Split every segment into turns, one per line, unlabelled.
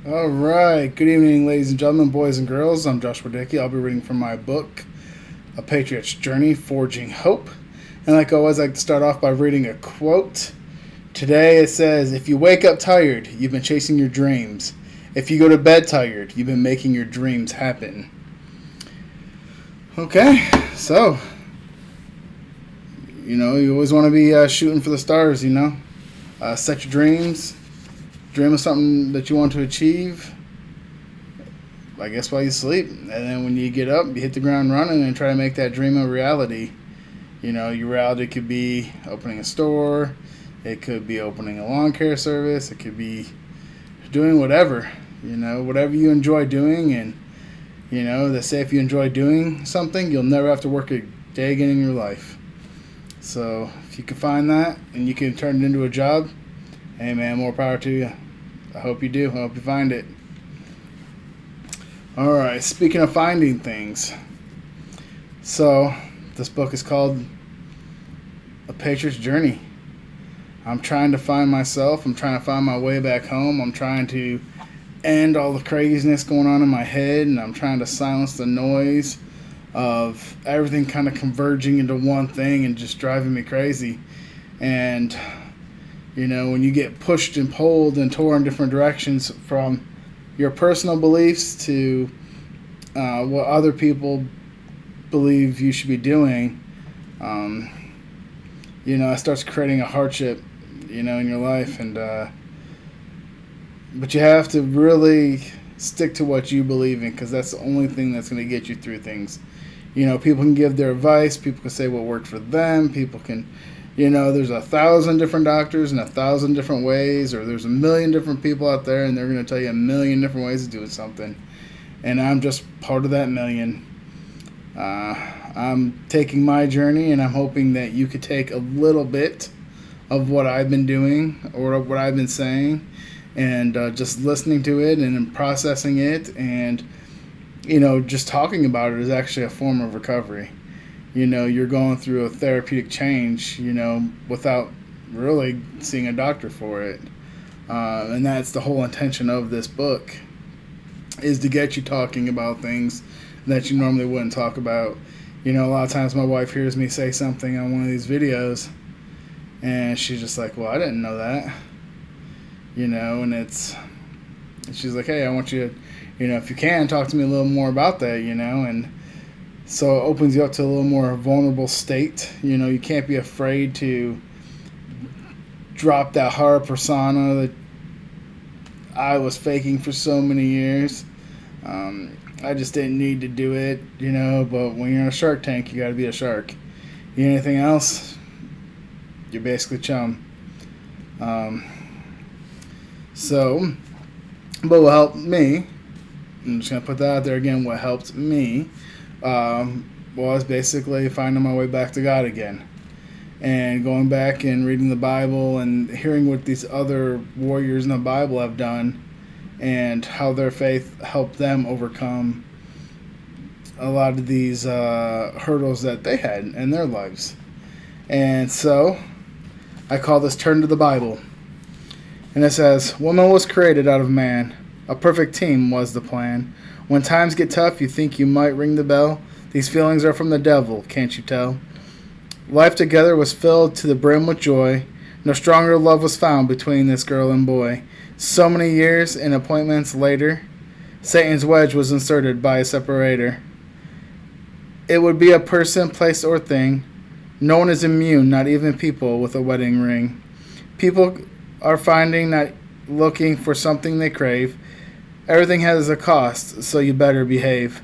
All right. Good evening, ladies and gentlemen, boys and girls. I'm Joshua Dickey. I'll be reading from my book, A Patriot's Journey, Forging Hope. And like always, I like to start off by reading a quote. Today it says, if you wake up tired, you've been chasing your dreams. If you go to bed tired, you've been making your dreams happen. Okay, so, you always want to be shooting for the stars, set your dreams. Dream of something that you want to achieve, I guess, while you sleep. And then when you get up, you hit the ground running and try to make that dream a reality. Your reality could be opening a store. It could be opening a lawn care service. It could be doing whatever, whatever you enjoy doing. And, they say if you enjoy doing something, you'll never have to work a day again in your life. So if you can find that and you can turn it into a job, hey man, more power to you. I hope you do. I hope you find it. Alright, speaking of finding things. So, this book is called A Patriot's Journey. I'm trying to find myself. I'm trying to find my way back home. I'm trying to end all the craziness going on in my head. And I'm trying to silence the noise of everything kind of converging into one thing and just driving me crazy. And when you get pushed and pulled and tore in different directions from your personal beliefs to what other people believe you should be doing, it starts creating a hardship, in your life. And but you have to really stick to what you believe in, because that's the only thing that's going to get you through things. People can give their advice. People can say what worked for them. People can... there's 1,000 different doctors and 1,000 different ways, or there's 1,000,000 different people out there, and they're going to tell you 1,000,000 different ways of doing something. And I'm just part of that million. I'm taking my journey, and I'm hoping that you could take a little bit of what I've been doing or what I've been saying, and just listening to it and processing it, and just talking about it is actually a form of recovery. You're going through a therapeutic change, without really seeing a doctor for it. And that's the whole intention of this book, is to get you talking about things that you normally wouldn't talk about. A lot of times my wife hears me say something on one of these videos, and she's just like, well, I didn't know that. And she's like, hey, I want you to, if you can, talk to me a little more about that, and so it opens you up to a little more vulnerable state. You can't be afraid to drop that horror persona that I was faking for so many years. I just didn't need to do it, but when you're in a Shark Tank, you got to be a shark. You need anything else, you're basically chum. But what helped me, I'm just going to put that out there again, what helped me was basically finding my way back to God again, and going back and reading the Bible and hearing what these other warriors in the Bible have done and how their faith helped them overcome a lot of these hurdles that they had in their lives. And so I call this Turn to the Bible. And it says, woman was created out of man. A perfect team was the plan. When times get tough, you think you might ring the bell. These feelings are from the devil, can't you tell? Life together was filled to the brim with joy. No stronger love was found between this girl and boy. So many years and appointments later, Satan's wedge was inserted by a separator. It would be a person, place, or thing. No one is immune, not even people with a wedding ring. People are finding that looking for something they crave. Everything has a cost, so you better behave.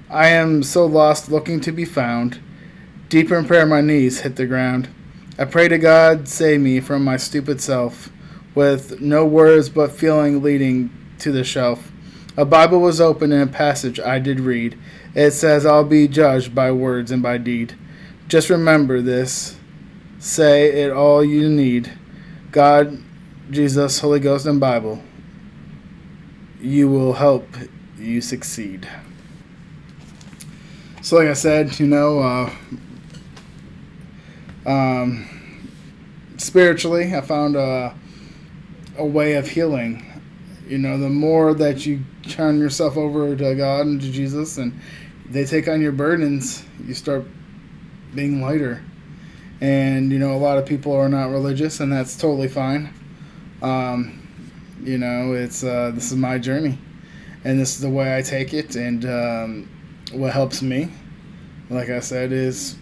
I am so lost looking to be found. Deeper in prayer my knees hit the ground. I pray to God save me from my stupid self, with no words but feeling leading to the shelf. A Bible was open in a passage I did read. It says I'll be judged by words and by deed. Just remember this. Say it all you need. God, Jesus, Holy Ghost, and Bible. You will help you succeed. So like I said, spiritually, I found a way of healing, The more that you turn yourself over to God and to Jesus, and they take on your burdens, you start being lighter. And a lot of people are not religious, and that's totally fine. It's this is my journey, and this is the way I take it. And what helps me, like I said, is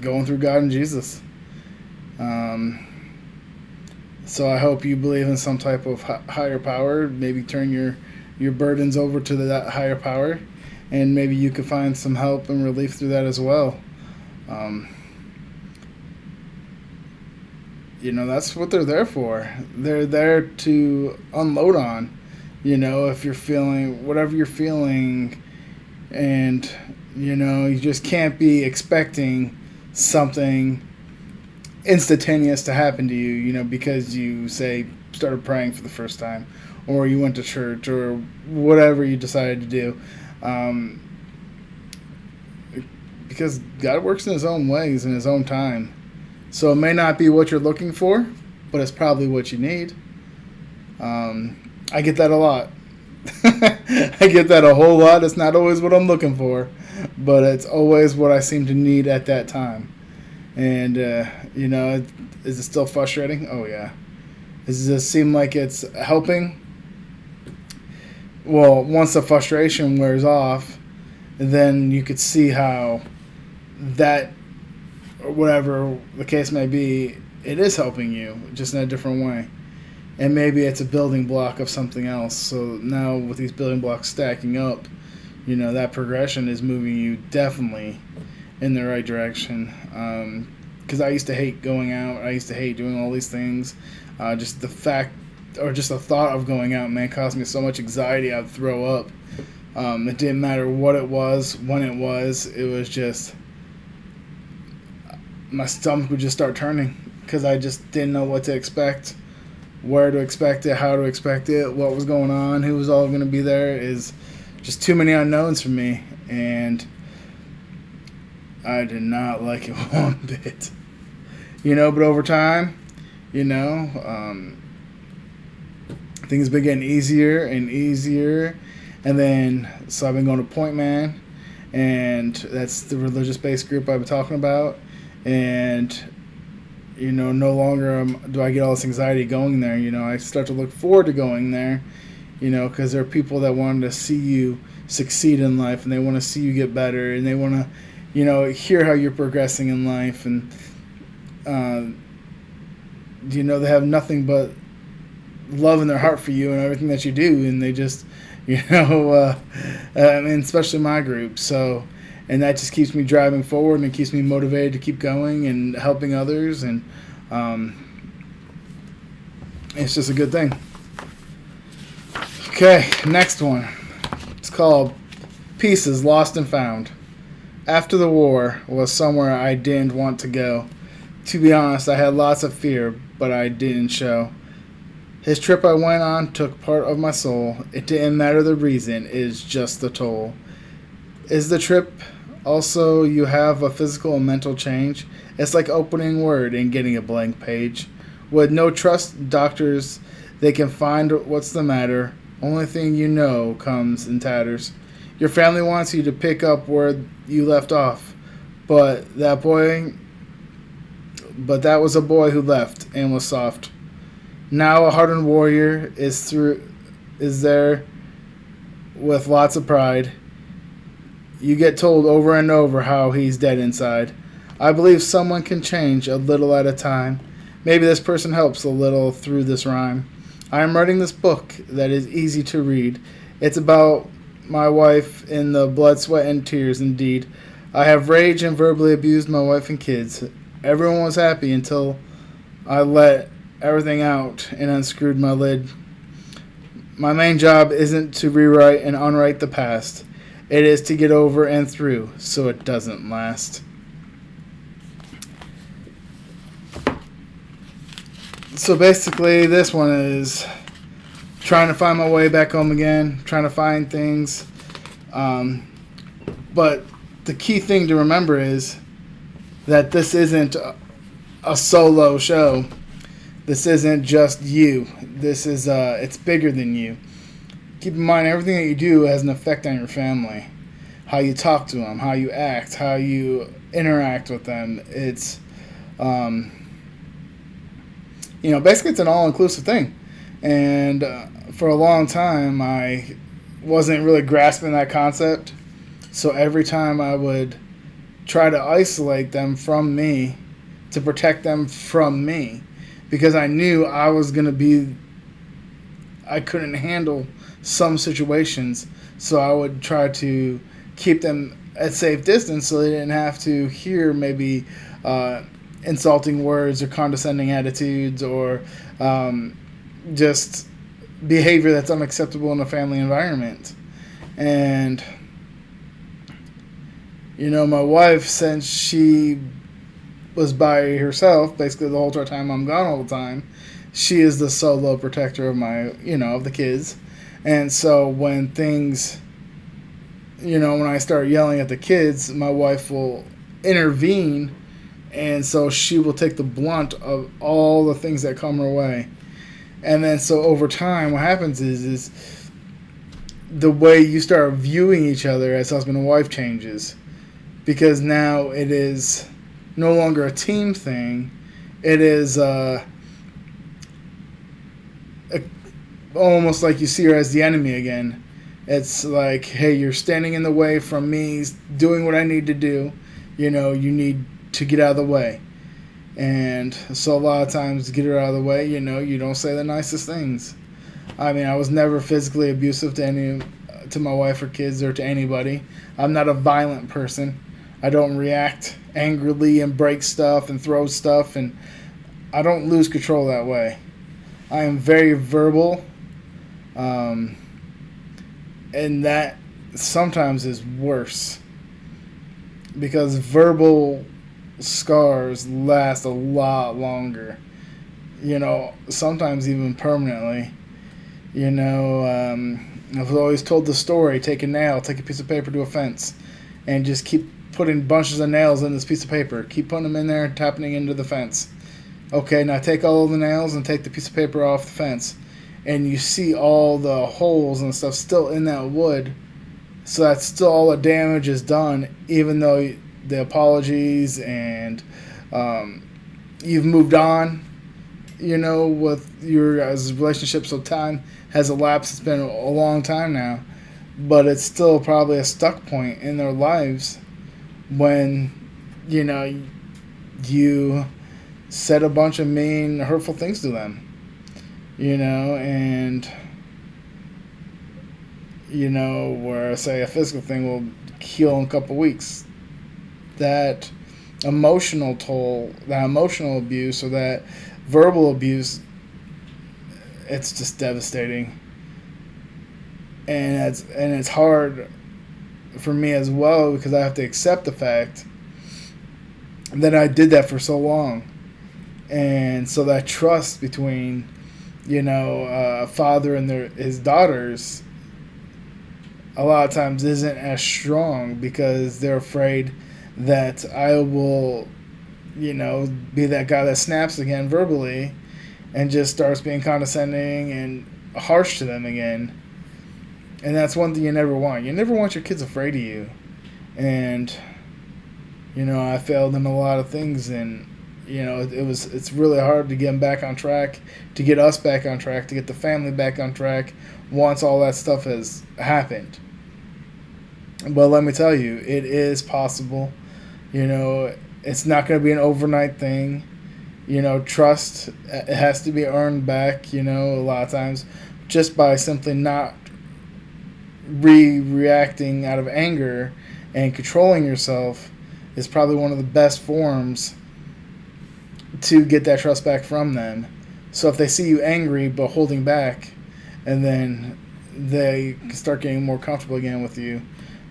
going through God and Jesus. So I hope you believe in some type of higher power. Maybe turn your burdens over to that higher power, and maybe you could find some help and relief through that as well. That's what they're there for. They're there to unload on. If you're feeling whatever you're feeling, and you just can't be expecting something instantaneous to happen to you, because you say started praying for the first time, or you went to church, or whatever you decided to do. Because God works in His own ways, in His own time. So it may not be what you're looking for, but it's probably what you need. I get that a lot. I get that a whole lot. It's not always what I'm looking for, but it's always what I seem to need at that time. And, is it still frustrating? Oh, yeah. Does it seem like it's helping? Well, once the frustration wears off, then you could see how that, or whatever the case may be, it is helping you, just in a different way. And maybe it's a building block of something else. So now with these building blocks stacking up, that progression is moving you definitely in the right direction. Because I used to hate going out. I used to hate doing all these things. Just the fact, or just the thought of going out, man, caused me so much anxiety I'd throw up. It didn't matter what it was, when it was just, my stomach would just start turning because I just didn't know what to expect, where to expect it, how to expect it, what was going on, who was all going to be there. Is just too many unknowns for me, and I did not like it one bit. But over time, things been getting easier and easier. And then, so I've been going to Point Man, and that's the religious-based group I've been talking about. And, no longer do I get all this anxiety going there. I start to look forward to going there, because there are people that want to see you succeed in life, and they want to see you get better, and they want to, hear how you're progressing in life. And, they have nothing but love in their heart for you and everything that you do, and they just, especially my group. So, and that just keeps me driving forward, and it keeps me motivated to keep going and helping others, and it's just a good thing. Okay, next one. It's called Pieces Lost and Found. After the war was somewhere I didn't want to go. To be honest, I had lots of fear, but I didn't show. His trip I went on took part of my soul. It didn't matter the reason, it is just the toll. Is the trip also you have a physical and mental change? It's like opening Word and getting a blank page. With no trust doctors, they can find what's the matter. Only thing you know comes in tatters. Your family wants you to pick up where you left off, but that was a boy who left and was soft. Now a hardened warrior is there with lots of pride. You get told over and over how he's dead inside. I believe someone can change a little at a time. Maybe this person helps a little through this rhyme. I am writing this book that is easy to read. It's about my wife in the blood, sweat, and tears indeed. I have raged and verbally abused my wife and kids. Everyone was happy until I let everything out and unscrewed my lid. My main job isn't to rewrite and unwrite the past. It is to get over and through so it doesn't last. So basically this one is trying to find my way back home again, trying to find things. But the key thing to remember is that this isn't a solo show. This isn't just you. This is it's bigger than you. Keep in mind everything that you do has an effect on your family. How you talk to them, how you act, how you interact with them. It's um, basically it's an all-inclusive thing. And for a long time, I wasn't really grasping that concept. So every time I would try to isolate them from me to protect them from me, because I knew I couldn't handle some situations. So I would try to keep them at safe distance so they didn't have to hear maybe insulting words or condescending attitudes or just behavior that's unacceptable in a family environment. And my wife, since she was by herself basically the whole time I'm gone all the time, she is the solo protector of of the kids. And so when things, when I start yelling at the kids, my wife will intervene, and so she will take the blunt of all the things that come her way. And then so over time, what happens is the way you start viewing each other as husband and wife changes, because now it is no longer a team thing. It is almost like you see her as the enemy again. It's like, hey, you're standing in the way from me doing what I need to do. You need to get out of the way. And so a lot of times to get her out of the way, you don't say the nicest things. I mean, I was never physically abusive to my wife or kids or to anybody. I'm not a violent person. I don't react angrily and break stuff and throw stuff, and I don't lose control that way. I am very verbal, and that sometimes is worse because verbal scars last a lot longer, sometimes even permanently. I've always told the story: take a piece of paper to a fence, and just keep putting bunches of nails in this piece of paper. Keep putting them in there and tapping into the fence. Okay, now take all of the nails and take the piece of paper off the fence. And you see all the holes and stuff still in that wood. So that's still all the damage is done, even though the apologies and you've moved on, with your guys' relationship. So time has elapsed. It's been a long time now. But it's still probably a stuck point in their lives when, you said a bunch of mean, hurtful things to them, and, where, say, a physical thing will heal in a couple weeks. That emotional toll, that emotional abuse, or that verbal abuse, it's just devastating. And it's hard for me as well because I have to accept the fact that I did that for so long. And so that trust between, a father and his daughters a lot of times isn't as strong because they're afraid that I will, be that guy that snaps again verbally and just starts being condescending and harsh to them again. And that's one thing you never want. You never want your kids afraid of you. And, I failed in a lot of things, and, it's really hard to get them back on track, to get us back on track, to get the family back on track once all that stuff has happened. But let me tell you, it is possible. It's not going to be an overnight thing. Trust, it has to be earned back, a lot of times, just by simply not reacting out of anger and controlling yourself is probably one of the best forms to get that trust back from them. So if they see you angry but holding back, and then they start getting more comfortable again with you,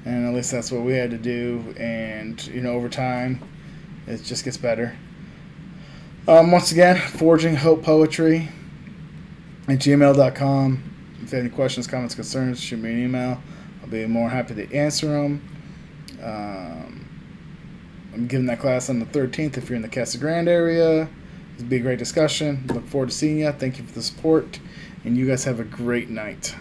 and at least that's what we had to do. And over time it just gets better. Once again, Forging Hope Poetry at gmail.com. If you have any questions, comments, concerns, shoot me an email. I'll be more happy to answer them. I'm giving that class on the 13th if you're in the Casa Grande area. It's be a great discussion. Look forward to seeing you. Thank you for the support, and you guys have a great night.